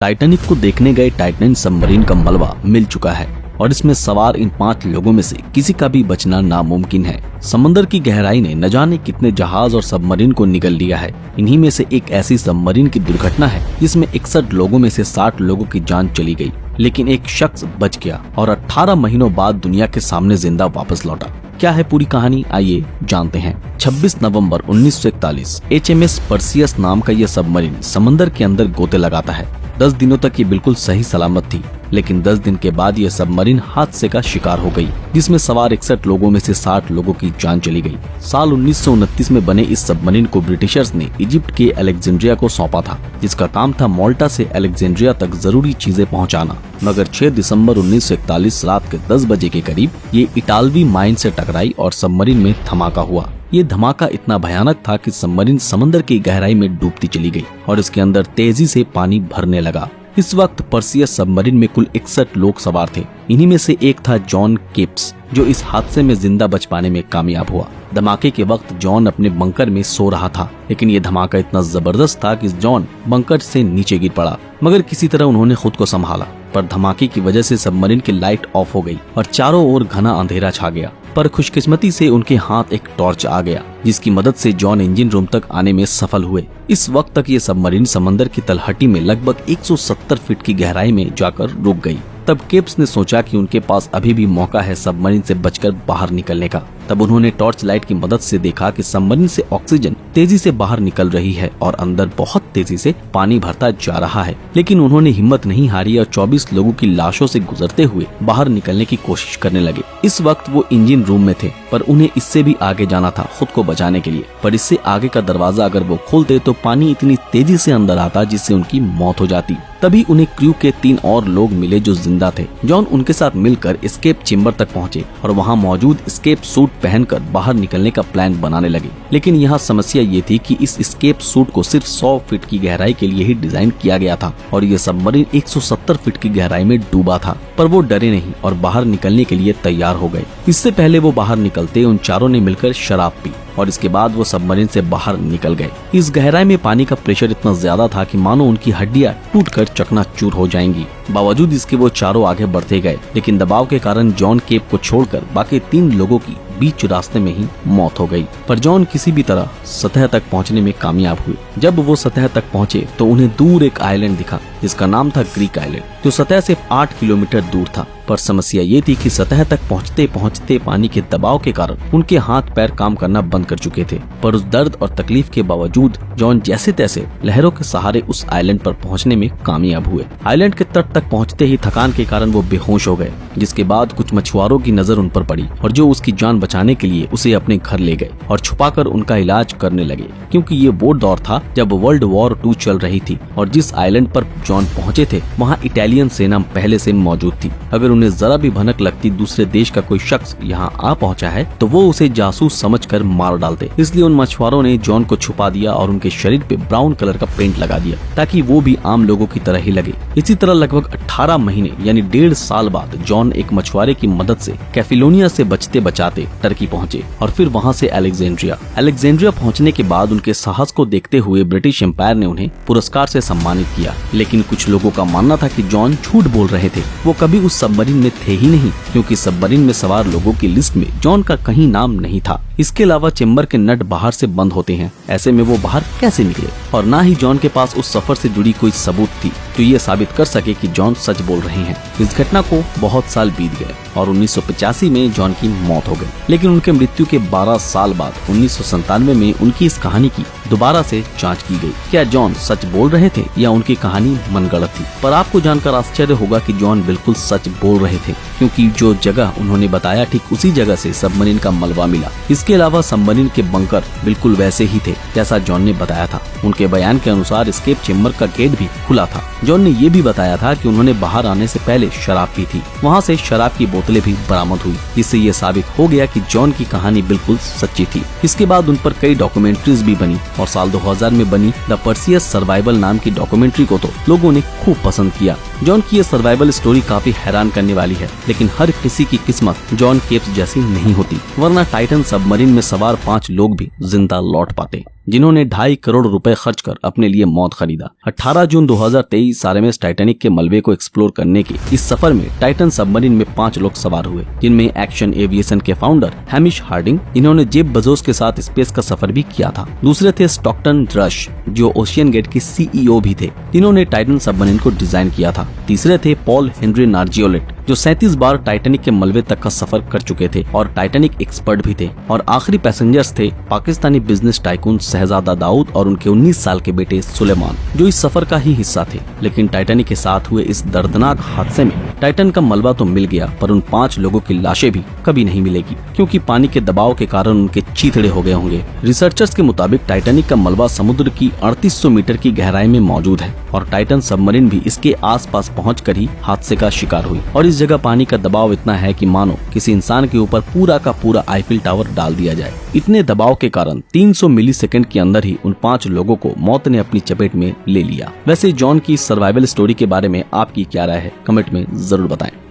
Titanic को देखने गए टाइटैनिक सबमरीन का मलबा मिल चुका है और इसमें सवार इन 5 लोगों में से किसी का भी बचना नामुमकिन है। समंदर की गहराई ने न जाने कितने जहाज और सबमरीन को निगल लिया है। इन्हीं में से एक ऐसी सबमरीन की दुर्घटना है जिसमें 61 लोगों में से 60 लोगों की जान चली गई, लेकिन एक शख्स बच गया और 18 महीनों बाद दुनिया के सामने जिंदा वापस लौटा। क्या है पूरी कहानी, आइए जानते हैं। 26 नवंबर 1941 HMS पर्सियस नाम का यह सबमरीन समंदर के अंदर गोते लगाता है। 10 दिनों तक ये बिल्कुल सही सलामत थी, लेकिन 10 दिन के बाद यह सबमरीन हादसे का शिकार हो गई, जिसमें सवार 61 लोगों में से 60 लोगों की जान चली गई। साल 1929 में बने इस सबमरीन को ब्रिटिशर्स ने इजिप्ट के अलेक्जेंड्रिया को सौंपा था, जिसका काम था माल्टा से अलेक्जेंड्रिया तक जरूरी चीजें पहुंचाना। मगर 6 दिसंबर 1941 रात के 10 बजे के करीब ये इटालवी माइन से टकराई और सबमरीन में धमाका हुआ। ये धमाका इतना भयानक था कि सबमरीन समंदर की गहराई में डूबती चली गई और इसके अंदर तेजी से पानी भरने लगा। इस वक्त पर्सियस सबमरीन में कुल 61 लोग सवार थे। इन्हीं में से एक था जॉन केप्स, जो इस हादसे में जिंदा बच पाने में कामयाब हुआ। धमाके के वक्त जॉन अपने बंकर में सो रहा था, लेकिन ये धमाका इतना जबरदस्त था कि जॉन बंकर से नीचे गिर पड़ा, मगर किसी तरह उन्होंने खुद को संभाला। पर धमाके की वजह से सबमरीन की लाइट ऑफ हो गई और चारों ओर घना अंधेरा छा गया। पर खुशकिस्मती से उनके हाथ एक टॉर्च आ गया, जिसकी मदद से जॉन इंजन रूम तक आने में सफल हुए। इस वक्त तक ये सबमरीन समंदर की तलहटी में लगभग 170 फीट की गहराई में जाकर रुक गई। तब केप्स ने सोचा कि उनके पास अभी भी मौका है सबमरीन से बचकर बाहर निकलने का। तब उन्होंने टॉर्च लाइट की मदद से देखा कि सबमरीन से ऑक्सीजन तेजी से बाहर निकल रही है और अंदर बहुत तेजी से पानी भरता जा रहा है। लेकिन उन्होंने हिम्मत नहीं हारी और 24 लोगों की लाशों से गुजरते हुए बाहर निकलने की कोशिश करने लगे। इस वक्त वो इंजन रूम में थे, पर उन्हें इससे भी आगे जाना था खुद को बचाने के लिए। पर इससे आगे का दरवाजा अगर वो खोलते तो पानी इतनी तेजी से अंदर आता जिससे उनकी मौत हो जाती। तभी उन्हें क्रू के 3 और लोग मिले जो जिंदा थे। जॉन उनके साथ मिलकर एस्केप चेम्बर तक पहुंचे और वहां मौजूद एस्केप सूट पहनकर बाहर निकलने का प्लान बनाने लगे। लेकिन यहाँ समस्या ये थी कि इस एस्केप सूट को सिर्फ 100 फीट की गहराई के लिए ही डिजाइन किया गया था और ये सबमरीन 170 फीट की गहराई में डूबा था। पर वो डरे नहीं और बाहर निकलने के लिए तैयार हो गए। इससे पहले वो बाहर निकलते उन चारों ने मिलकर शराब पी और इसके बाद वो सबमरीन से बाहर निकल गए। इस गहराई में पानी का प्रेशर इतना ज्यादा था कि मानो उनकी हड्डियां टूटकर चकनाचूर हो जाएंगी। बावजूद इसके वो चारों आगे बढ़ते गए, लेकिन दबाव के कारण जॉन केप को छोड़कर बाकी 3 लोगों की बीच रास्ते में ही मौत हो गई। पर जॉन किसी भी तरह सतह तक पहुंचने में कामयाब हुए। जब वो सतह तक पहुंचे तो उन्हें दूर एक आइलैंड दिखा, जिसका नाम था ग्रीक आइलैंड, जो सतह से 8 किलोमीटर दूर था। पर समस्या ये थी कि सतह तक पहुंचते पहुंचते पानी के दबाव के कारण उनके हाथ पैर काम करना बंद कर चुके थे। पर उस दर्द और तकलीफ के बावजूद जॉन जैसे तैसे लहरों के सहारे उस आइलैंड पर पहुंचने में कामयाब हुए। आइलैंड के तट तक पहुंचते ही थकान के कारण वो बेहोश हो गए, जिसके बाद कुछ मछुआरों की नजर उन पर पड़ी और जो उसकी जान बचाने के लिए उसे अपने घर ले गए और छुपाकर उनका इलाज करने लगे, क्योंकि ये वो दौर था जब वर्ल्ड वॉर 2 चल रही थी और जिस आइलैंड पर जॉन पहुंचे थे वहाँ इटालियन सेना पहले से मौजूद थी। अगर उन्हें जरा भी भनक लगती दूसरे देश का कोई शख्स यहाँ आ पहुँचा है तो वो उसे जासूस समझकर मार डालते। इसलिए उन मछुआरों ने जॉन को छुपा दिया और उनके शरीर पे ब्राउन कलर का पेंट लगा दिया ताकि वो भी आम लोगों की तरह ही लगे। इसी तरह लगभग 18 महीने यानी 1.5 साल बाद जॉन एक मछुआरे की मदद से कैफिलोनिया से बचते बचाते टर्की पहुँचे और फिर वहाँ से अलेक्जेंड्रिया पहुँचने के बाद उनके साहस को देखते हुए ब्रिटिश एम्पायर ने उन्हें पुरस्कार से सम्मानित किया। लेकिन कुछ लोगों का मानना था कि जॉन झूठ बोल रहे थे, वो कभी उस सबमरीन में थे ही नहीं, क्योंकि सबमरीन में सवार लोगों की लिस्ट में जॉन का कहीं नाम नहीं था। इसके अलावा चेम्बर के नट बाहर से बंद होते हैं, ऐसे में वो बाहर कैसे निकले? और ना ही जॉन के पास उस सफर से जुड़ी कोई सबूत थी जो ये साबित कर सके कि जॉन सच बोल रहे हैं। इस घटना को बहुत साल बीत गए और 1985 में जॉन की मौत हो गई। लेकिन उनके मृत्यु के 12 साल बाद 1997 में उनकी इस कहानी की दोबारा से जांच की गई। क्या जॉन सच बोल रहे थे या उनकी कहानी मनगढ़ंत थी? पर आपको जानकर आश्चर्य होगा कि जॉन बिल्कुल सच बोल रहे थे, क्योंकि जो जगह उन्होंने बताया ठीक उसी जगह से सबमरीन का मलबा मिला। इसके अलावा सबमरीन के बंकर बिल्कुल वैसे ही थे जैसा जॉन ने बताया था। उनके बयान के अनुसार एस्केप चेम्बर का गेट भी खुला था। जॉन ने ये भी बताया था कि उन्होंने बाहर आने से पहले शराब पी थी। वहाँ से शराब की बोतलें भी बरामद हुई, जिससे ये साबित हो गया कि जॉन की कहानी बिल्कुल सच्ची थी। इसके बाद उन पर कई डॉक्यूमेंट्रीज भी बनी और साल 2000 में बनी द पर्सियस सर्वाइवल नाम की डॉक्यूमेंट्री को तो लोगों ने खूब पसंद किया। जॉन की ये सर्वाइवल स्टोरी काफी हैरान करने वाली है, लेकिन हर किसी की किस्मत जॉन केप्स जैसी नहीं होती, वरना टाइटन सबमरीन में सवार 5 लोग भी जिंदा लौट पाते। जिन्होंने 2.5 करोड़ रुपए खर्च कर अपने लिए मौत खरीदा। 18 जून 2023 आरएमएस टाइटैनिक के मलबे को एक्सप्लोर करने के इस सफर में टाइटन सबमरीन में 5 लोग सवार हुए, जिनमें एक्शन एविएशन के फाउंडर हैमिश हार्डिंग, इन्होंने जेफ बेजोस के साथ स्पेस का सफर भी किया था। दूसरे थे स्टॉकटन रश, जो ओशियन गेट के सीईओ भी थे, जिन्होंने टाइटन सबमरीन को डिजाइन किया था। तीसरे थे पॉल हेनरी नार्जियोलेट, जो 37 बार टाइटैनिक के मलबे तक का सफर कर चुके थे और टाइटैनिक एक्सपर्ट भी थे। और आखिरी पैसेंजर्स थे पाकिस्तानी बिजनेस टाइकून शहजादा दाऊद और उनके 19 साल के बेटे सुलेमान, जो इस सफर का ही हिस्सा थे। लेकिन टाइटैनिक के साथ हुए इस दर्दनाक हादसे में टाइटन का मलबा तो मिल गया, पर उन 5 लोगों की लाशें भी कभी नहीं मिलेगी, क्योंकि पानी के दबाव के कारण उनके चीथड़े हो गए होंगे। रिसर्चर्स के मुताबिक टाइटैनिक का मलबा समुद्र की 3800 मीटर की गहराई में मौजूद है और टाइटन सबमरीन भी इसके आसपास पहुंचकर ही हादसे का शिकार हुई। और इस जगह पानी का दबाव इतना है कि मानो किसी इंसान के ऊपर पूरा का पूरा आईफिल टावर डाल दिया जाए। इतने दबाव के कारण 300 मिलीसेकंड के अंदर ही उन 5 लोगों को मौत ने अपनी चपेट में ले लिया। वैसे जॉन की सर्वाइवल स्टोरी के बारे में आपकी क्या राय है, कमेंट में जरूर बताएं।